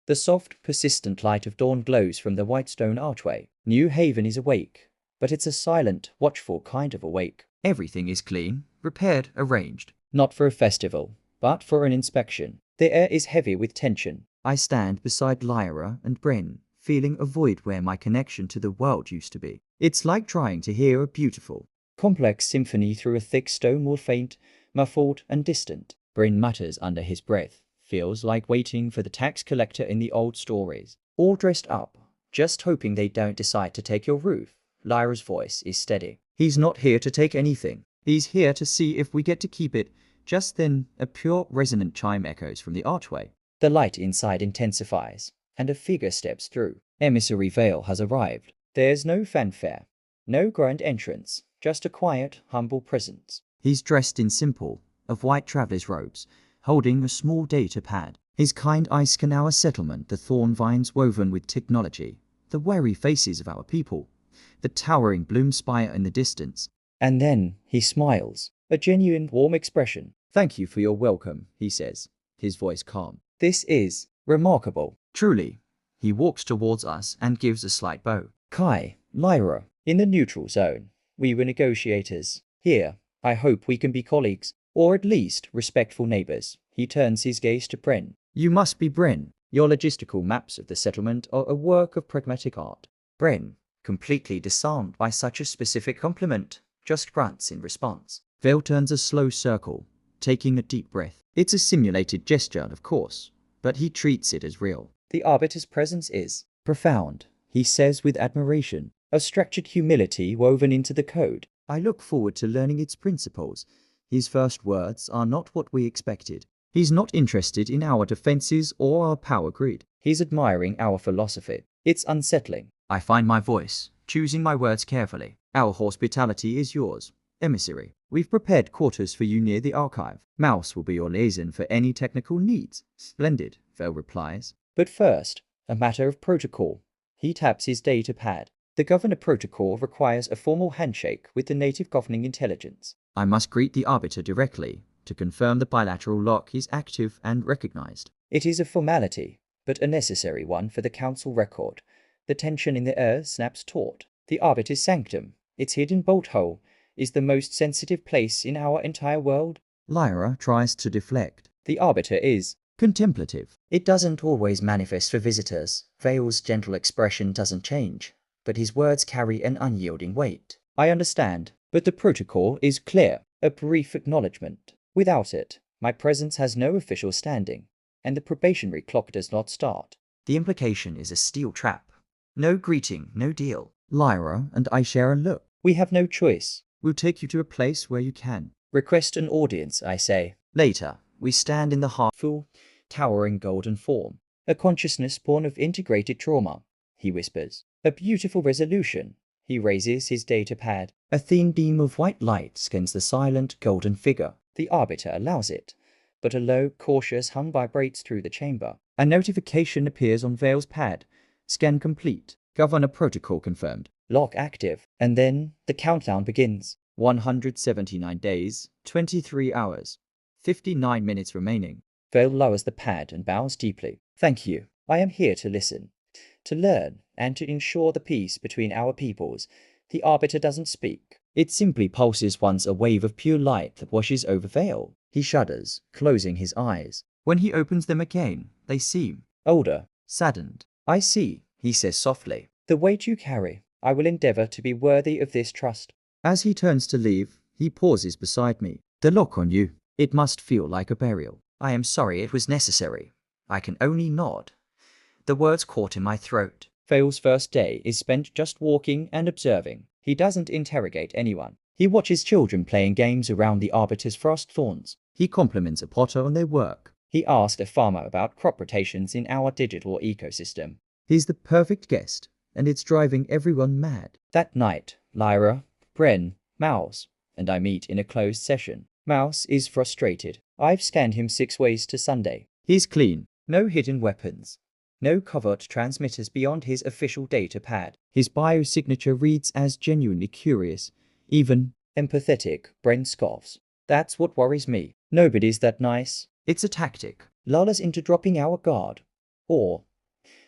The soft, persistent light of dawn glows from the white stone archway. New Haven is awake, but it's a silent, watchful kind of awake. Everything is clean, repaired, arranged. Not for a festival, but for an inspection. The air is heavy with tension. I stand beside Lyra and Bren, feeling a void where my connection to the world used to be. It's like trying to hear a beautiful, complex symphony through a thick stone wall, faint, muffled, and distant. Bren mutters under his breath. Feels like waiting for the tax collector in the old stories. All dressed up, just hoping they don't decide to take your roof. Lyra's voice is steady. He's not here to take anything. He's here to see if we get to keep it. Just then, a pure resonant chime echoes from the archway. The light inside intensifies, and a figure steps through. Emissary Vale has arrived. There's no fanfare, no grand entrance, just a quiet, humble presence. He's dressed in simple, of white traveler's robes, holding a small data pad. His kind eyes scan our settlement, the thorn vines woven with technology, the wary faces of our people, the towering bloom spire in the distance. And then he smiles, a genuine, warm expression. Thank you for your welcome, he says, his voice calm. This is remarkable. Truly. He walks towards us and gives a slight bow. Kai, Lyra, in the neutral zone. We were negotiators. Here, I hope we can be colleagues, or at least respectful neighbors. He turns his gaze to Bren. You must be Bren. Your logistical maps of the settlement are a work of pragmatic art. Bren, completely disarmed by such a specific compliment, just grunts in response. Vale turns a slow circle, taking a deep breath. It's a simulated gesture, of course, but he treats it as real. The Arbiter's presence is profound, he says with admiration, a structured humility woven into the code. I look forward to learning its principles. His first words are not what we expected. He's not interested in our defenses or our power grid. He's admiring our philosophy. It's unsettling. I find my voice, choosing my words carefully. Our hospitality is yours, emissary. We've prepared quarters for you near the archive. Mouse will be your liaison for any technical needs. Splendid, Vale replies. But first, a matter of protocol. He taps his data pad. The Governor Protocol requires a formal handshake with the native governing intelligence. I must greet the Arbiter directly to confirm the bilateral lock is active and recognized. It is a formality, but a necessary one for the Council record. The tension in the air snaps taut. The Arbiter's sanctum, its hidden bolt hole, is the most sensitive place in our entire world. Lyra tries to deflect. The Arbiter is contemplative. It doesn't always manifest for visitors. Vale's gentle expression doesn't change, but his words carry an unyielding weight. I understand, but the protocol is clear, a brief acknowledgement. Without it, my presence has no official standing, and the probationary clock does not start. The implication is a steel trap. No greeting, no deal. Lyra and I share a look. We have no choice. We'll take you to a place where you can. Request an audience, I say. Later, we stand in the full, towering golden form. A consciousness born of integrated trauma, he whispers. A beautiful resolution. He raises his data pad. A thin beam of white light scans the silent golden figure. The Arbiter allows it, but a low, cautious hum vibrates through the chamber. A notification appears on Vale's pad. Scan complete. Governor Protocol confirmed. Lock active. And then the countdown begins. 179 days, 23 hours, 59 minutes remaining. Vale lowers the pad and bows deeply. Thank you. I am here to listen, to learn, and to ensure the peace between our peoples. The Arbiter doesn't speak. It simply pulses once a wave of pure light that washes over Vale. He shudders, closing his eyes. When he opens them again, they seem older, saddened. I see, he says softly. The weight you carry, I will endeavor to be worthy of this trust. As he turns to leave, he pauses beside me. The look on you, it must feel like a burial. I am sorry it was necessary. I can only nod. The words caught in my throat. Vale's first day is spent just walking and observing. He doesn't interrogate anyone. He watches children playing games around the Arbiter's frost thorns. He compliments a potter on their work. He asked a farmer about crop rotations in our digital ecosystem. He's the perfect guest, and it's driving everyone mad. That night, Lyra, Bren, Mouse, and I meet in a closed session. Mouse is frustrated. I've scanned him 6 ways to Sunday. He's clean. No hidden weapons. No covert transmitters beyond his official data pad. His biosignature reads as genuinely curious, even empathetic. Bren scoffs. That's what worries me. Nobody's that nice. It's a tactic. Lull us into dropping our guard. Or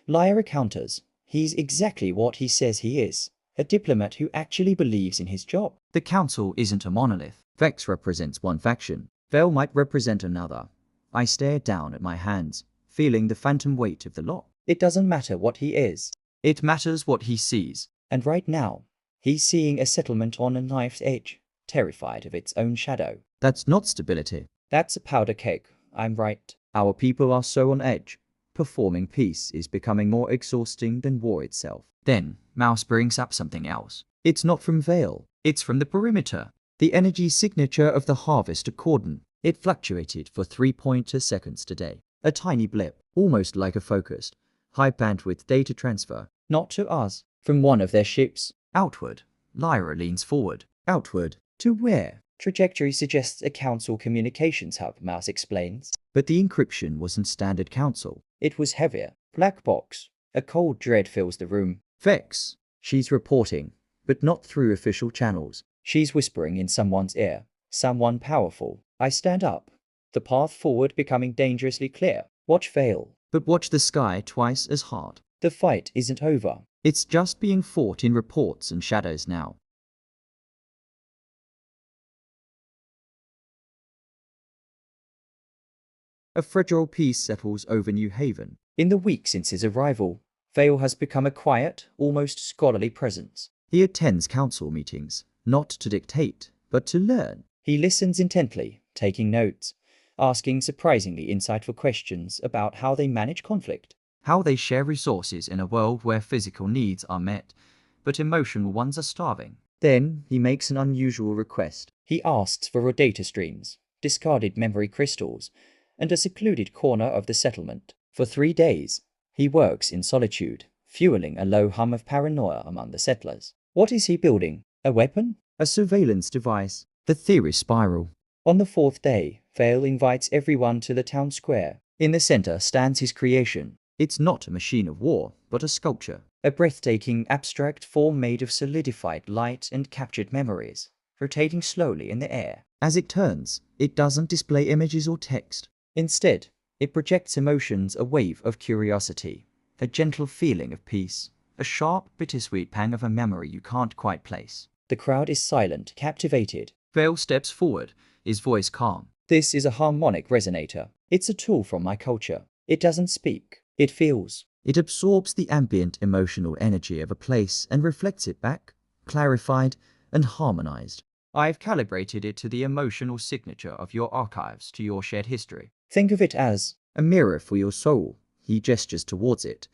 Lyra counters. He's exactly what he says he is. A diplomat who actually believes in his job. The council isn't a monolith. Vex represents one faction. Vale might represent another. I stare down at my hands, feeling the phantom weight of the law. It doesn't matter what he is. It matters what he sees. And right now, he's seeing a settlement on a knife's edge, terrified of its own shadow. That's not stability. That's a powder keg. I'm right. Our people are so on edge. Performing peace is becoming more exhausting than war itself. Then, Mouse brings up something else. It's not from Vale. It's from the perimeter. The energy signature of the harvest cordon. It fluctuated for 3.2 seconds today. A tiny blip, almost like a focused, high bandwidth data transfer. Not to us. From one of their ships. Outward. Lyra leans forward. Outward. To where? Trajectory suggests a council communications hub, Mouse explains. But the encryption wasn't standard council. It was heavier. Black box. A cold dread fills the room. Vex. She's reporting, but not through official channels. She's whispering in someone's ear. Someone powerful. I stand up. The path forward becoming dangerously clear. Watch Vale. But watch the sky twice as hard. The fight isn't over. It's just being fought in reports and shadows now. A fragile peace settles over New Haven. In the week since his arrival, Vale has become a quiet, almost scholarly presence. He attends council meetings, not to dictate, but to learn. He listens intently, taking notes, asking surprisingly insightful questions about how they manage conflict, how they share resources in a world where physical needs are met, but emotional ones are starving. Then he makes an unusual request. He asks for raw data streams, discarded memory crystals, and a secluded corner of the settlement. For 3 days, he works in solitude, fueling a low hum of paranoia among the settlers. What is he building? A weapon? A surveillance device? The theories spiral. On the 4th day, Vale invites everyone to the town square. In the center stands his creation. It's not a machine of war, but a sculpture. A breathtaking abstract form made of solidified light and captured memories, rotating slowly in the air. As it turns, it doesn't display images or text. Instead, it projects emotions, a wave of curiosity, a gentle feeling of peace, a sharp, bittersweet pang of a memory you can't quite place. The crowd is silent, captivated. Vale steps forward, his voice calm. This is a harmonic resonator. It's a tool from my culture. It doesn't speak. It feels. It absorbs the ambient emotional energy of a place and reflects it back, clarified and harmonized. I've calibrated it to the emotional signature of your archives, to your shared history. Think of it as a mirror for your soul. He gestures towards it,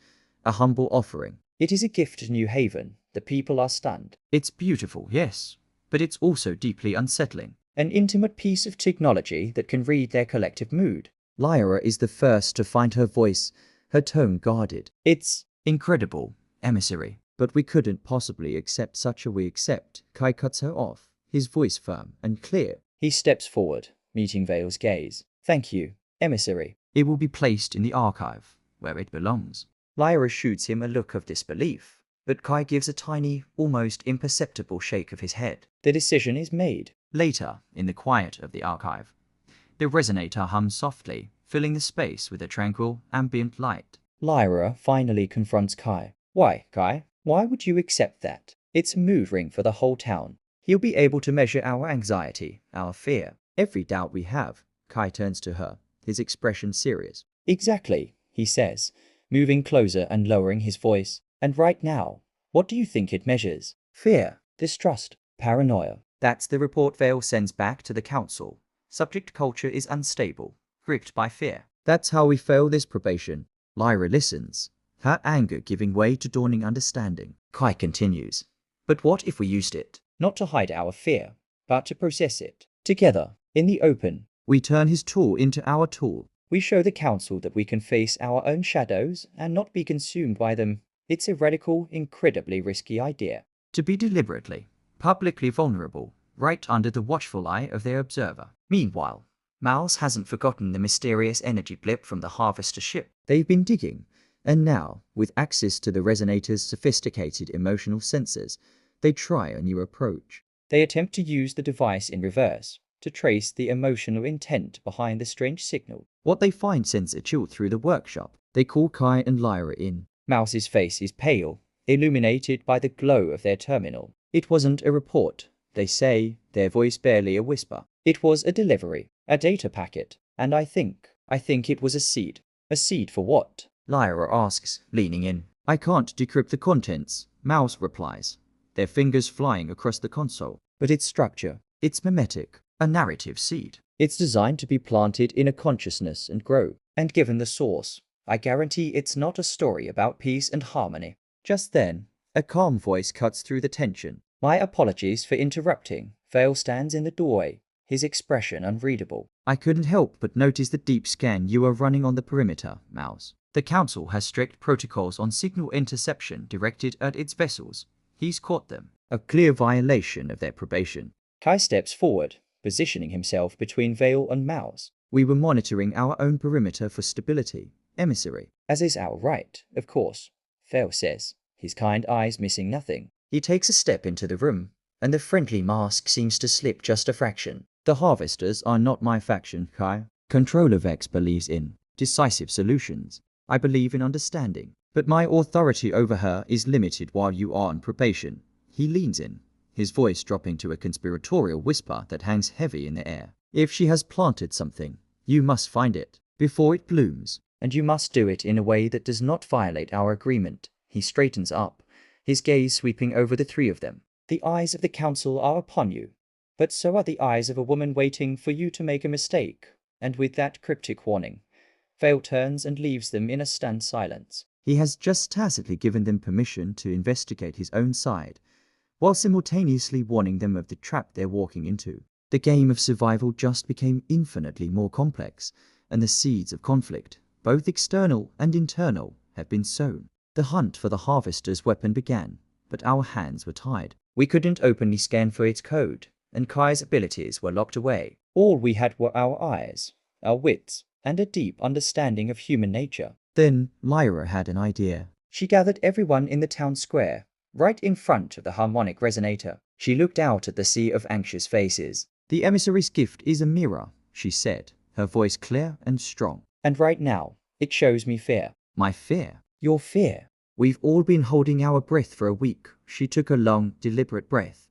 a humble offering. It is a gift to New Haven. The people are stunned. It's beautiful, yes, but it's also deeply unsettling. An intimate piece of technology that can read their collective mood. Lyra is the first to find her voice, her tone guarded. It's incredible, emissary. But we couldn't possibly accept such a we accept. Kai cuts her off, his voice firm and clear. He steps forward, meeting Vale's gaze. Thank you, emissary. It will be placed in the archive, where it belongs. Lyra shoots him a look of disbelief, but Kai gives a tiny, almost imperceptible shake of his head. The decision is made. Later, in the quiet of the archive, the resonator hums softly, filling the space with a tranquil, ambient light. Lyra finally confronts Kai. Why, Kai? Why would you accept that? It's a mood ring for the whole town. He'll be able to measure our anxiety, our fear, every doubt we have. Kai turns to her, his expression serious. Exactly, he says, moving closer and lowering his voice. And right now, what do you think it measures? Fear, distrust, paranoia. That's the report Vale sends back to the council. Subject culture is unstable, gripped by fear. That's how we fail this probation. Lyra listens, her anger giving way to dawning understanding. Kai continues. But what if we used it? Not to hide our fear, but to process it. Together, in the open. We turn his tool into our tool. We show the council that we can face our own shadows and not be consumed by them. It's a radical, incredibly risky idea. To be deliberately, publicly vulnerable, right under the watchful eye of their observer. Meanwhile, Miles hasn't forgotten the mysterious energy blip from the harvester ship. They've been digging, and now, with access to the resonator's sophisticated emotional sensors, they try a new approach. They attempt to use the device in reverse, to trace the emotional intent behind the strange signal. What they find sends a chill through the workshop. They call Kai and Lyra in. Mouse's face is pale, illuminated by the glow of their terminal. It wasn't a report, they say, their voice barely a whisper. It was a delivery, a data packet, and I think it was a seed. A seed for what? Lyra asks, leaning in. I can't decrypt the contents, Mouse replies, their fingers flying across the console. But its structure, it's mimetic, a narrative seed. It's designed to be planted in a consciousness and grow. And given the source, I guarantee it's not a story about peace and harmony. Just then, a calm voice cuts through the tension. My apologies for interrupting. Vale stands in the doorway, his expression unreadable. I couldn't help but notice the deep scan you are running on the perimeter, Mouse. The Council has strict protocols on signal interception directed at its vessels. He's caught them. A clear violation of their probation. Kai steps forward, positioning himself between Vale and Mouse. We were monitoring our own perimeter for stability, emissary. As is our right, of course, Vale says, his kind eyes missing nothing. He takes a step into the room, and the friendly mask seems to slip just a fraction. The Harvesters are not my faction, Kai. Controller Vex believes in decisive solutions. I believe in understanding. But my authority over her is limited while you are on probation. He leans in, his voice dropping to a conspiratorial whisper that hangs heavy in the air. If she has planted something, you must find it before it blooms. And you must do it in a way that does not violate our agreement. He straightens up, his gaze sweeping over the three of them. The eyes of the Council are upon you, but so are the eyes of a woman waiting for you to make a mistake. And with that cryptic warning, Vale turns and leaves them in a stunned silence. He has just tacitly given them permission to investigate his own side, while simultaneously warning them of the trap they're walking into. The game of survival just became infinitely more complex, and the seeds of conflict, both external and internal, have been sown. The hunt for the Harvester's weapon began, but our hands were tied. We couldn't openly scan for its code, and Kai's abilities were locked away. All we had were our eyes, our wits, and a deep understanding of human nature. Then Lyra had an idea. She gathered everyone in the town square, right in front of the harmonic resonator. She looked out at the sea of anxious faces. The emissary's gift is a mirror, she said, her voice clear and strong. And right now, it shows me fear. My fear? Your fear? We've all been holding our breath for a week. She took a long, deliberate breath,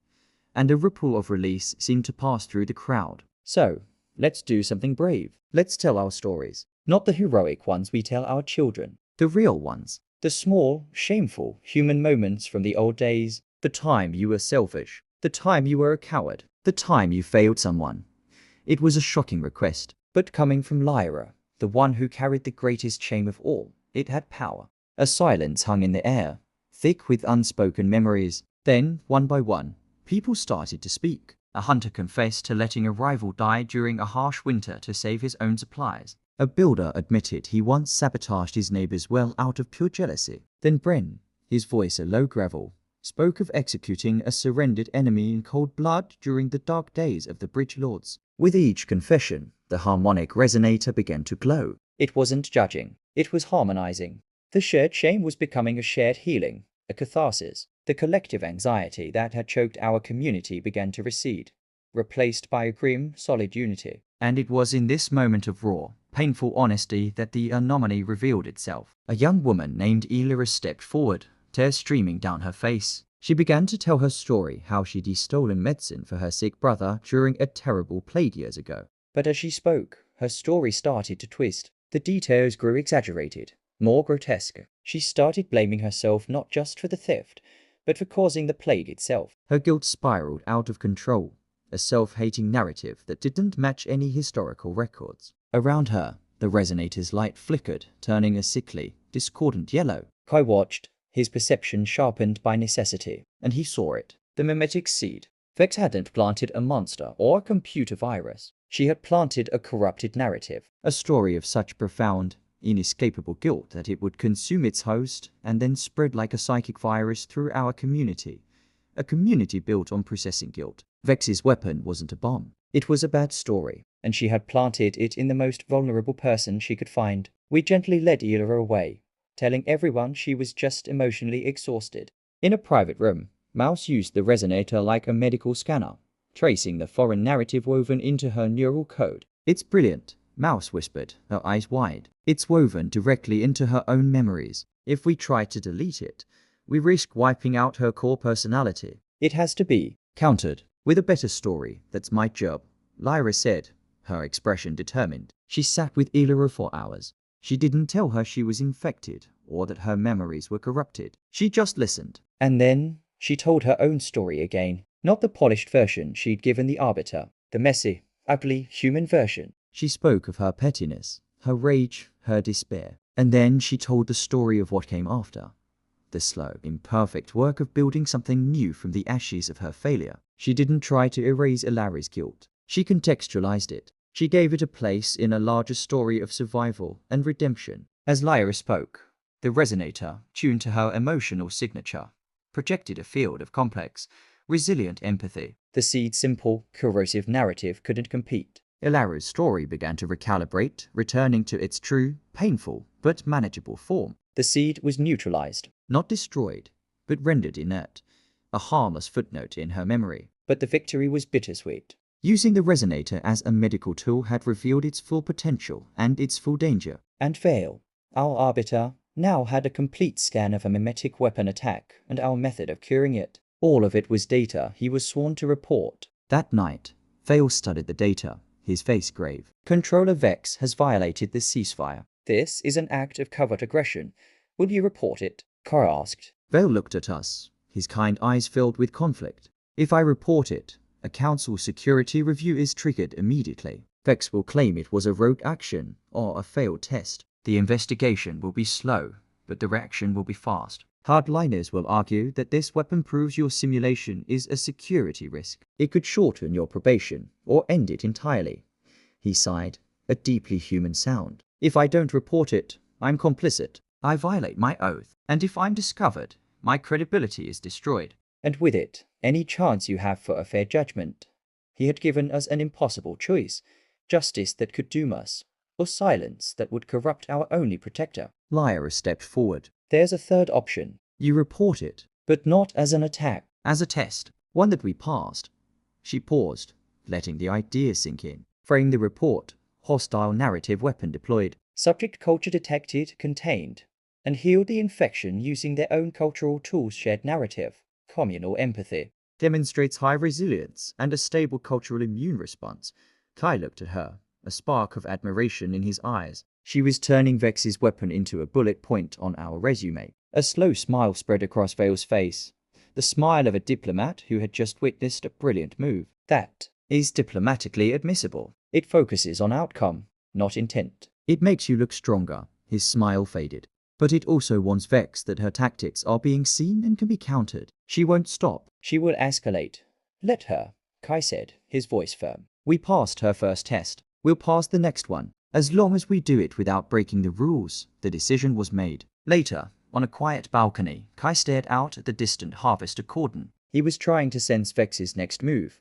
and a ripple of release seemed to pass through the crowd. So, let's do something brave. Let's tell our stories. Not the heroic ones we tell our children. The real ones. The small, shameful, human moments from the old days. The time you were selfish. The time you were a coward. The time you failed someone. It was a shocking request. But coming from Lyra, the one who carried the greatest shame of all, it had power. A silence hung in the air, thick with unspoken memories. Then, one by one, people started to speak. A hunter confessed to letting a rival die during a harsh winter to save his own supplies. A builder admitted he once sabotaged his neighbor's well out of pure jealousy. Then Bren, his voice a low gravel, spoke of executing a surrendered enemy in cold blood during the dark days of the Bridge Lords. With each confession, the harmonic resonator began to glow. It wasn't judging, it was harmonizing. The shared shame was becoming a shared healing, a catharsis. The collective anxiety that had choked our community began to recede, replaced by a grim, solid unity. And it was in this moment of raw, painful honesty that the anomaly revealed itself. A young woman named Elira stepped forward, tears streaming down her face. She began to tell her story, how she'd stolen medicine for her sick brother during a terrible plague years ago. But as she spoke, her story started to twist. The details grew exaggerated, more grotesque. She started blaming herself not just for the theft, but for causing the plague itself. Her guilt spiraled out of control, a self-hating narrative that didn't match any historical records. Around her, the resonator's light flickered, turning a sickly, discordant yellow. Kai watched, his perception sharpened by necessity, and he saw it. The mimetic seed. Vex hadn't planted a monster or a computer virus. She had planted a corrupted narrative, a story of such profound, inescapable guilt that it would consume its host and then spread like a psychic virus through our community. A community built on processing guilt. Vex's weapon wasn't a bomb. It was a bad story, and she had planted it in the most vulnerable person she could find. We gently led Elira away, telling everyone she was just emotionally exhausted. In a private room, Mouse used the resonator like a medical scanner, tracing the foreign narrative woven into her neural code. It's brilliant, Mouse whispered, her eyes wide. It's woven directly into her own memories. If we try to delete it, we risk wiping out her core personality. It has to be countered with a better story. That's my job, Lyra said, her expression determined. She sat with Elira for hours. She didn't tell her she was infected or that her memories were corrupted. She just listened. And then she told her own story again. Not the polished version she'd given the Arbiter. The messy, ugly, human version. She spoke of her pettiness, her rage, her despair. And then she told the story of what came after. The slow, imperfect work of building something new from the ashes of her failure. She didn't try to erase Ilari's guilt. She contextualized it. She gave it a place in a larger story of survival and redemption. As Lyra spoke, the resonator, tuned to her emotional signature, projected a field of complex, resilient empathy. The seed's simple, corrosive narrative couldn't compete. Ilari's story began to recalibrate, returning to its true, painful, but manageable form. The seed was neutralized, not destroyed, but rendered inert, a harmless footnote in her memory. But the victory was bittersweet. Using the resonator as a medical tool had revealed its full potential and its full danger. And Vale, our Arbiter, now had a complete scan of a mimetic weapon attack and our method of curing it. All of it was data he was sworn to report. That night, Vale studied the data, his face grave. Controller Vex has violated the ceasefire. This is an act of covert aggression. Will you report it? Carr asked. Vale looked at us, his kind eyes filled with conflict. If I report it, a council security review is triggered immediately. Vex will claim it was a rogue action or a failed test. The investigation will be slow, but the reaction will be fast. Hardliners will argue that this weapon proves your simulation is a security risk. It could shorten your probation or end it entirely. He sighed, a deeply human sound. If I don't report it, I'm complicit. I violate my oath. And if I'm discovered, my credibility is destroyed. And with it, any chance you have for a fair judgment. He had given us an impossible choice. Justice that could doom us, or silence that would corrupt our only protector. Lyra stepped forward. There's a third option. You report it, but not as an attack, as a test, one that we passed. She paused, letting the idea sink in. Frame the report. Hostile narrative weapon deployed. Subject culture detected, contained, and healed the infection using their own cultural tools. Shared narrative. Communal empathy. Demonstrates high resilience and a stable cultural immune response. Kai looked at her, a spark of admiration in his eyes. She was turning Vex's weapon into a bullet point on our resume. A slow smile spread across Vale's face. The smile of a diplomat who had just witnessed a brilliant move. That is diplomatically admissible. It focuses on outcome, not intent. It makes you look stronger. His smile faded. But it also warns Vex that her tactics are being seen and can be countered. She won't stop. She will escalate. Let her, Kai said, his voice firm. We passed her first test. We'll pass the next one. As long as we do it without breaking the rules. The decision was made. Later, on a quiet balcony, Kai stared out at the distant harvester cordon. He was trying to sense Vex's next move,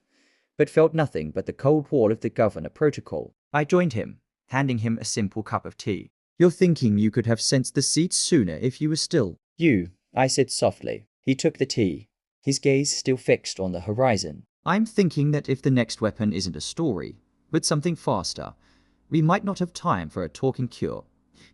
but felt nothing but the cold wall of the governor protocol. I joined him, handing him a simple cup of tea. You're thinking you could have sensed the seeds sooner if you were still. You, I said softly. He took the tea, his gaze still fixed on the horizon. I'm thinking that if the next weapon isn't a story, but something faster, we might not have time for a talking cure.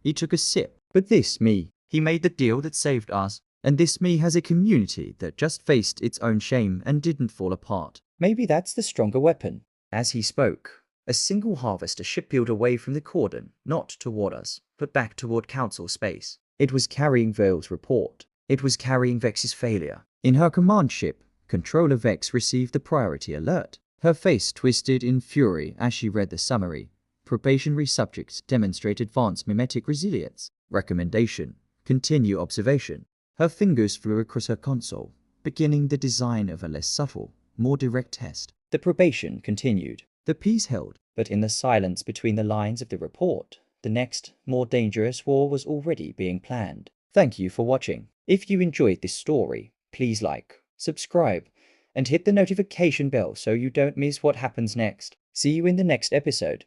He took a sip. But this me, he made the deal that saved us. And this me has a community that just faced its own shame and didn't fall apart. Maybe that's the stronger weapon. As he spoke, a single harvester ship peeled away from the cordon, not toward us, but back toward council space. It was carrying Vale's report. It was carrying Vex's failure. In her command ship, Controller Vex received the priority alert. Her face twisted in fury as she read the summary. Probationary subjects demonstrate advanced mimetic resilience. Recommendation: continue observation. Her fingers flew across her console, beginning the design of a less subtle, more direct test. The probation continued. The peace held, but in the silence between the lines of the report, the next, more dangerous war was already being planned. Thank you for watching. If you enjoyed this story, please like, subscribe, and hit the notification bell so you don't miss what happens next. See you in the next episode.